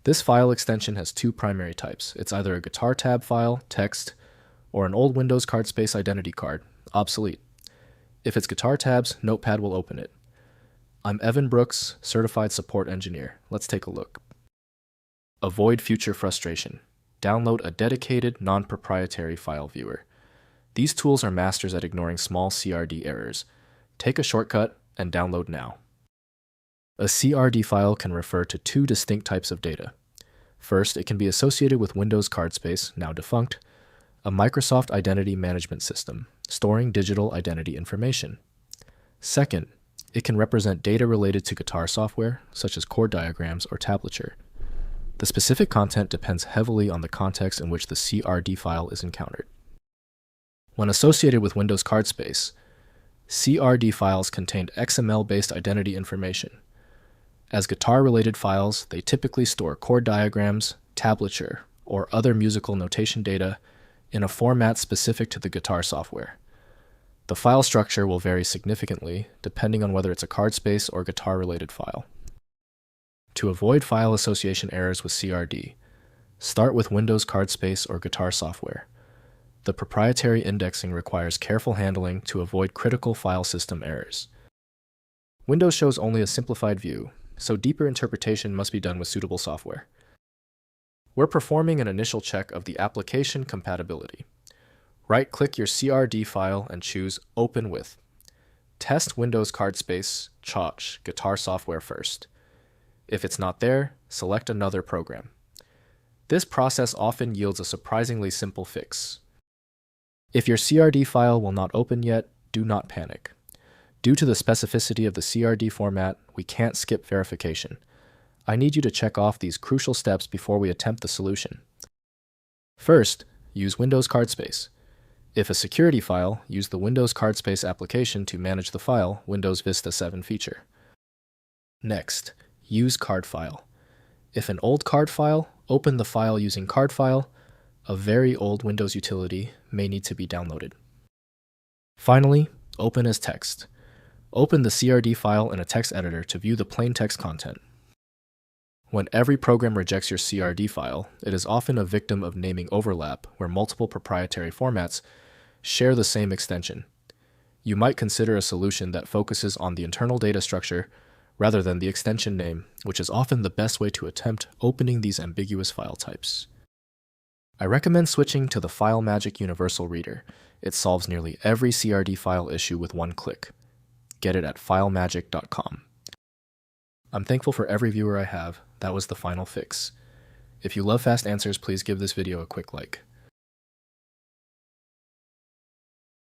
This file extension has two primary types. It's either a guitar tab file, text, or an old Windows CardSpace identity card, obsolete. If it's guitar tabs, Notepad will open it. I'm Evan Brooks, Certified Support Engineer. Let's take a look. Avoid future frustration. Download a dedicated, non-proprietary file viewer. These tools are masters at ignoring small CRD errors. Take a shortcut and download now. A CRD file can refer to two distinct types of data. First, it can be associated with Windows CardSpace, now defunct, a Microsoft identity management system, storing digital identity information. Second, it can represent data related to guitar software, such as chord diagrams or tablature. The specific content depends heavily on the context in which the CRD file is encountered. When associated with Windows CardSpace, CRD files contained XML-based identity information. As guitar-related files, they typically store chord diagrams, tablature, or other musical notation data in a format specific to the guitar software. The file structure will vary significantly depending on whether it's a CardSpace or guitar-related file. To avoid file association errors with CRD, start with Windows CardSpace or guitar software. The proprietary indexing requires careful handling to avoid critical file system errors. Windows shows only a simplified view, so deeper interpretation must be done with suitable software. We're performing an initial check of the application compatibility. Right-click your CRD file and choose Open With. Test Windows CardSpace Guitar software first. If it's not there, select another program. This process often yields a surprisingly simple fix. If your CRD file will not open yet, do not panic. Due to the specificity of the CRD format, we can't skip verification. I need you to check off these crucial steps before we attempt the solution. First, use Windows CardSpace. If a security file, use the Windows CardSpace application to manage the file Windows Vista 7 feature. Next, use card file. If an old card file, open the file using card file. A very old Windows utility may need to be downloaded. Finally, open as text. Open the CRD file in a text editor to view the plain text content. When every program rejects your CRD file, it is often a victim of naming overlap where multiple proprietary formats share the same extension. You might consider a solution that focuses on the internal data structure rather than the extension name, which is often the best way to attempt opening these ambiguous file types. I recommend switching to the FileMagick Universal Reader. It solves nearly every CRD file issue with one click. Get it at filemagick.com. I'm thankful for every viewer I have. That was the final fix. If you love fast answers, please give this video a quick like.